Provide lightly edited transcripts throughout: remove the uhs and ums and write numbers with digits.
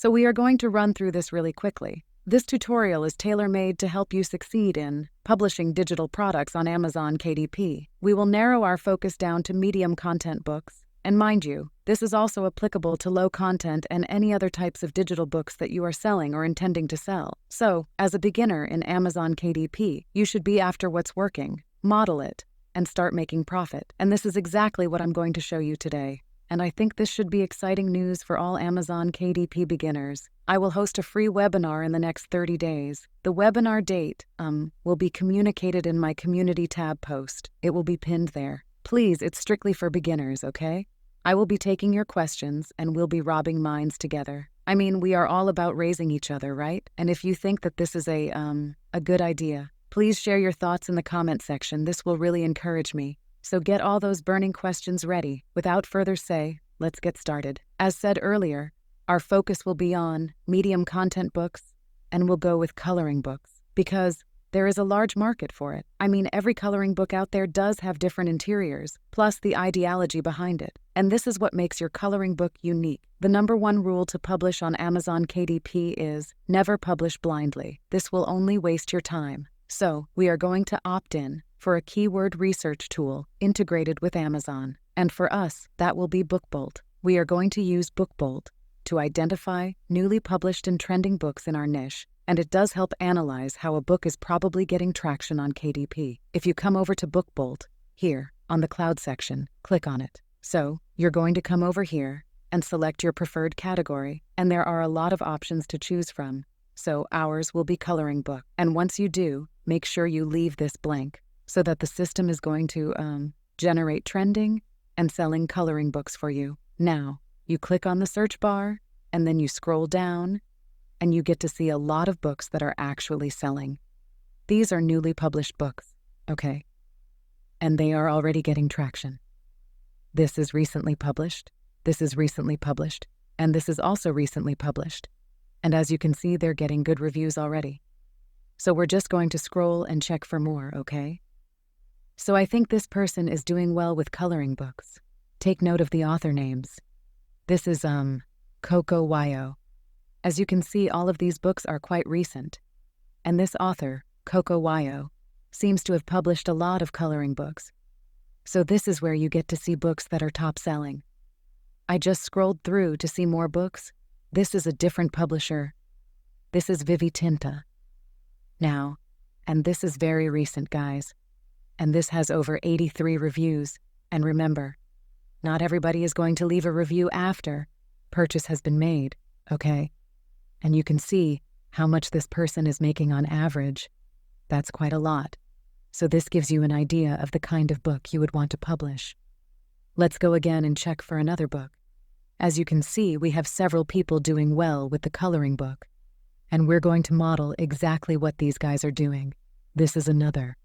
So we are going to run through this really quickly. This tutorial is tailor-made to help you succeed in publishing digital products on Amazon KDP. We will narrow our focus down to medium content books. And mind you, this is also applicable to low content and any other types of digital books that you are selling or intending to sell. So, as a beginner in Amazon KDP, you should be after what's working, model it, and start making profit. And this is exactly what I'm going to show you today. And I think this should be exciting news for all Amazon KDP beginners. I will host a free webinar in the next 30 days. The webinar date, will be communicated in my community tab post. It will be pinned there. Please, it's strictly for beginners, okay? I will be taking your questions and we'll be robbing minds together. I mean, we are all about raising each other, right? And if you think that this is a good idea, please share your thoughts in the comment section. This will really encourage me. So get all those burning questions ready. Without further say, let's get started. As said earlier, our focus will be on medium content books, and we'll go with coloring books because there is a large market for it. I mean, every coloring book out there does have different interiors, plus the ideology behind it. And this is what makes your coloring book unique. The #1 rule to publish on Amazon KDP is never publish blindly. This will only waste your time. So, we are going to opt in for a keyword research tool integrated with Amazon. And for us, that will be BookBolt. We are going to use BookBolt to identify newly published and trending books in our niche, and it does help analyze how a book is probably getting traction on KDP. If you come over to BookBolt, here, on the Cloud section, click on it. So, you're going to come over here and select your preferred category, and there are a lot of options to choose from. So, ours will be coloring book. And once you do, make sure you leave this blank, so that the system is going to generate trending and selling coloring books for you. Now, you click on the search bar, and then you scroll down, and you get to see a lot of books that are actually selling. These are newly published books, okay? And they are already getting traction. This is recently published, this is recently published, and this is also recently published. And as you can see, they're getting good reviews already. So we're just going to scroll and check for more, okay? So I think this person is doing well with coloring books. Take note of the author names. This is, Coco Wayo. As you can see, all of these books are quite recent. And this author, Coco Wayo, seems to have published a lot of coloring books. So this is where you get to see books that are top selling. I just scrolled through to see more books. This is a different publisher. This is Vivi Tinta. Now, and this is very recent, guys. And this has over 83 reviews. And remember, not everybody is going to leave a review after purchase has been made, okay? And you can see how much this person is making on average. That's quite a lot. So this gives you an idea of the kind of book you would want to publish. Let's go again and check for another book. As you can see, we have several people doing well with the coloring book. And we're going to model exactly what these guys are doing. This is another.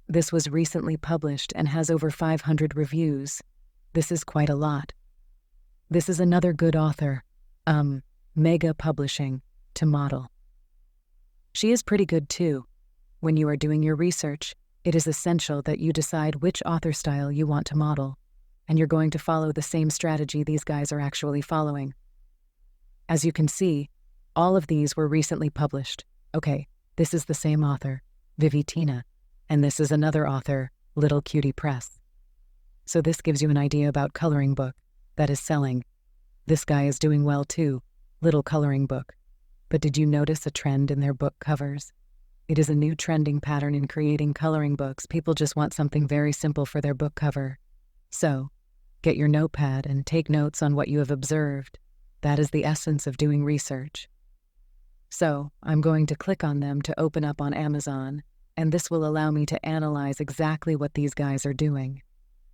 This was recently published and has over 500 reviews. This is quite a lot. This is another good author, Mega Publishing, to model. She is pretty good too. When you are doing your research, it is essential that you decide which author style you want to model, and you're going to follow the same strategy these guys are actually following. As you can see, all of these were recently published. Okay, this is the same author, Vivi Tina, and this is another author, Little Cutie Press. So this gives you an idea about coloring book that is selling. This guy is doing well too, Little Coloring Book. But did you notice a trend in their book covers? It is a new trending pattern in creating coloring books. People just want something very simple for their book cover. So, get your notepad and take notes on what you have observed. That is the essence of doing research. So, I'm going to click on them to open up on Amazon, and this will allow me to analyze exactly what these guys are doing,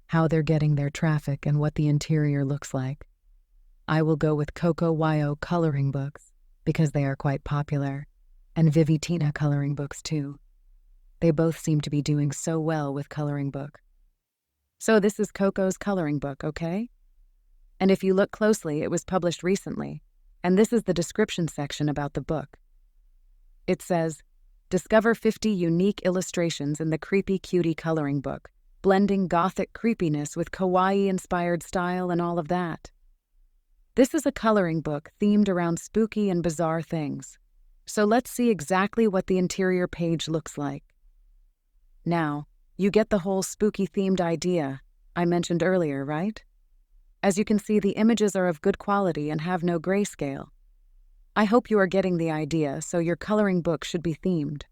how they're getting their traffic, and what the interior looks like. I will go with Coco Wayo coloring books because they are quite popular, and Vivi Tina coloring books too. They both seem to be doing so well with coloring book. So this is Coco's coloring book, okay? And if you look closely, it was published recently, and this is the description section about the book. It says, discover 50 unique illustrations in the Creepy Cutie coloring book, blending gothic creepiness with kawaii-inspired style and all of that. This is a coloring book themed around spooky and bizarre things. So let's see exactly what the interior page looks like. Now, you get the whole spooky themed idea I mentioned earlier, right? As you can see, the images are of good quality and have no grayscale. I hope you are getting the idea, so your coloring book should be themed.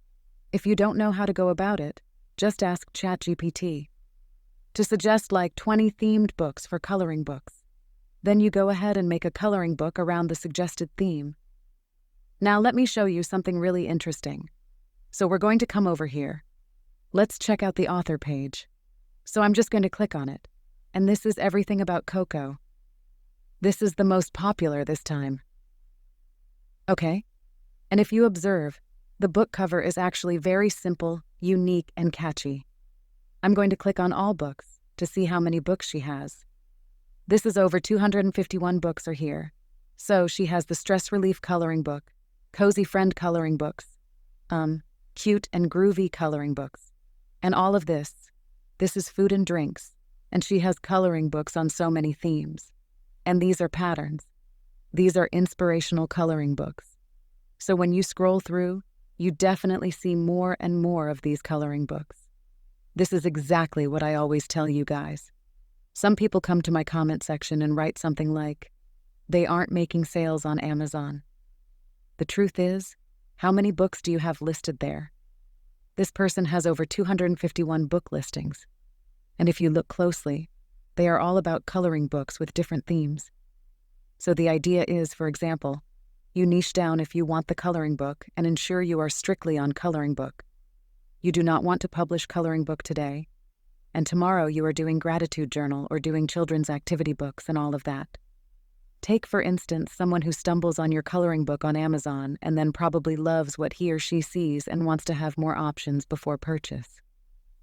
If you don't know how to go about it, just ask ChatGPT to suggest like 20 themed books for coloring books. Then you go ahead and make a coloring book around the suggested theme. Now let me show you something really interesting. So we're going to come over here. Let's check out the author page. So I'm just going to click on it. And this is everything about Coco. This is the most popular this time. Okay? And if you observe, the book cover is actually very simple, unique, and catchy. I'm going to click on all books to see how many books she has. This is over 251 books are here. So she has the stress relief coloring book, cozy friend coloring books, cute and groovy coloring books. And all of this is food and drinks, and she has coloring books on so many themes. And these are patterns. These are inspirational coloring books. So when you scroll through, you definitely see more and more of these coloring books. This is exactly what I always tell you guys. Some people come to my comment section and write something like, they aren't making sales on Amazon. The truth is, how many books do you have listed there? This person has over 251 book listings. And if you look closely, they are all about coloring books with different themes. So the idea is, for example, you niche down if you want the coloring book and ensure you are strictly on coloring book. You do not want to publish coloring book today, and tomorrow you are doing gratitude journal or doing children's activity books and all of that. Take, for instance, someone who stumbles on your coloring book on Amazon and then probably loves what he or she sees and wants to have more options before purchase.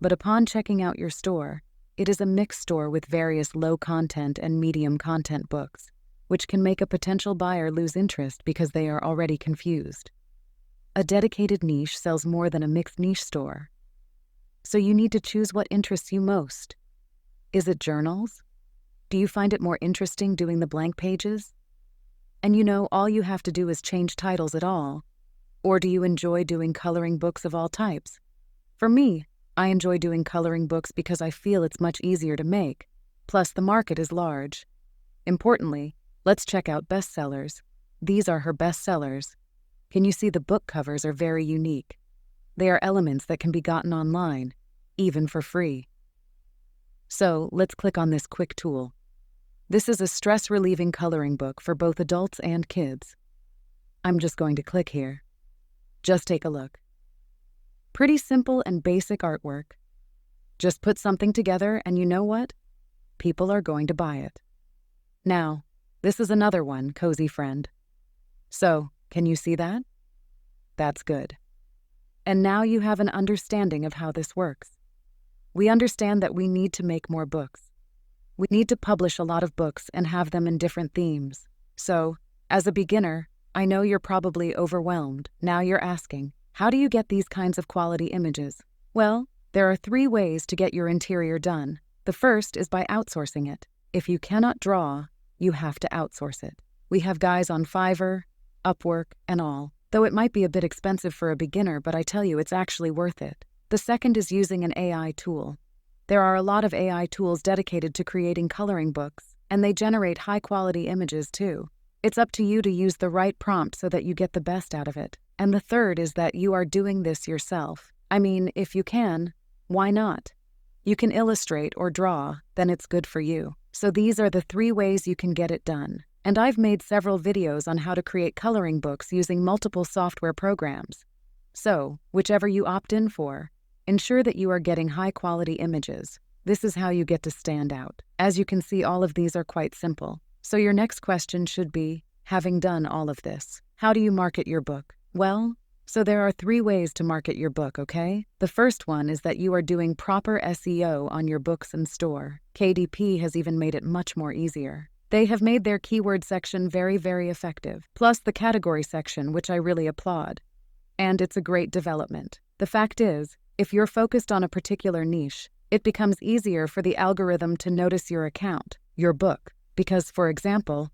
But upon checking out your store, it is a mixed store with various low content and medium content books, which can make a potential buyer lose interest because they are already confused. A dedicated niche sells more than a mixed niche store. So you need to choose what interests you most. Is it journals? Do you find it more interesting doing the blank pages? And all you have to do is change titles at all. Or do you enjoy doing coloring books of all types? For me, I enjoy doing coloring books because I feel it's much easier to make. Plus, the market is large. Importantly, let's check out bestsellers. These are her bestsellers. Can you see the book covers are very unique? They are elements that can be gotten online, even for free. So let's click on this quick tool. This is a stress-relieving coloring book for both adults and kids. I'm just going to click here. Just take a look. Pretty simple and basic artwork. Just put something together and you know what? People are going to buy it. Now, this is another one, Cozy Friend. So, can you see that? That's good. And now you have an understanding of how this works. We understand that we need to make more books. We need to publish a lot of books and have them in different themes. So, as a beginner, I know you're probably overwhelmed. Now you're asking, how do you get these kinds of quality images? Well, there are 3 ways to get your interior done. The first is by outsourcing it. If you cannot draw, you have to outsource it. We have guys on Fiverr, Upwork, and all. Though it might be a bit expensive for a beginner, but I tell you it's actually worth it. The second is using an AI tool. There are a lot of AI tools dedicated to creating coloring books, and they generate high-quality images too. It's up to you to use the right prompt so that you get the best out of it. And the third is that you are doing this yourself. I mean, if you can, why not? You can illustrate or draw, then it's good for you. So these are the 3 ways you can get it done. And I've made several videos on how to create coloring books using multiple software programs. So, whichever you opt in for, ensure that you are getting high-quality images. This is how you get to stand out. As you can see, all of these are quite simple. So your next question should be, having done all of this, how do you market your book? Well, so there are 3 ways to market your book, okay? The first one is that you are doing proper SEO on your books and store. KDP has even made it much more easier. They have made their keyword section very, very effective, plus the category section, which I really applaud. And it's a great development. The fact is, if you're focused on a particular niche, it becomes easier for the algorithm to notice your account, your book, because, for example,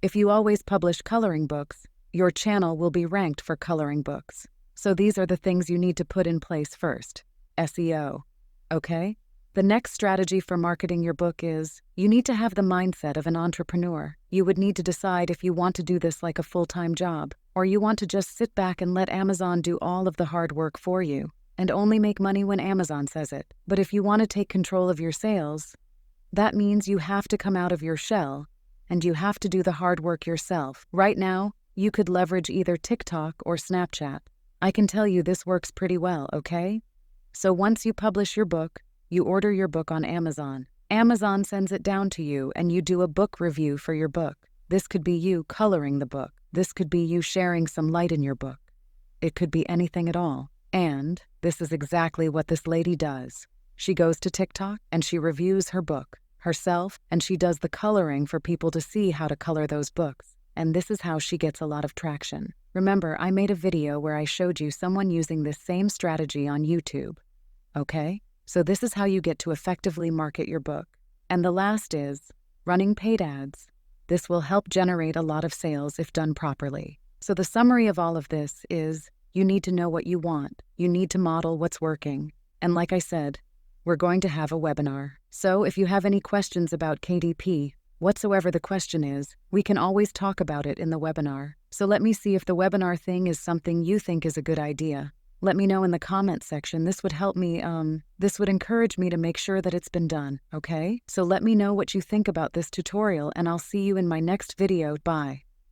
If you always publish coloring books, your channel will be ranked for coloring books. So these are the things you need to put in place first. SEO. Okay? The next strategy for marketing your book is, you need to have the mindset of an entrepreneur. You would need to decide if you want to do this like a full-time job, or you want to just sit back and let Amazon do all of the hard work for you, and only make money when Amazon says it. But if you want to take control of your sales, that means you have to come out of your shell, and you have to do the hard work yourself. Right now, you could leverage either TikTok or Snapchat. I can tell you this works pretty well, okay? So once you publish your book, you order your book on Amazon. Amazon sends it down to you and you do a book review for your book. This could be you coloring the book. This could be you sharing some light in your book. It could be anything at all. And this is exactly what this lady does. She goes to TikTok and she reviews her book herself, and she does the coloring for people to see how to color those books. And this is how she gets a lot of traction. Remember, I made a video where I showed you someone using this same strategy on YouTube. Okay? So this is how you get to effectively market your book. And the last is running paid ads. This will help generate a lot of sales if done properly. So the summary of all of this is, you need to know what you want. You need to model what's working. And like I said, we're going to have a webinar. So if you have any questions about KDP, whatsoever the question is, we can always talk about it in the webinar. So let me see if the webinar thing is something you think is a good idea. Let me know in the comments section. This would help me, this would encourage me to make sure that it's been done, okay? So let me know what you think about this tutorial, and I'll see you in my next video. Bye.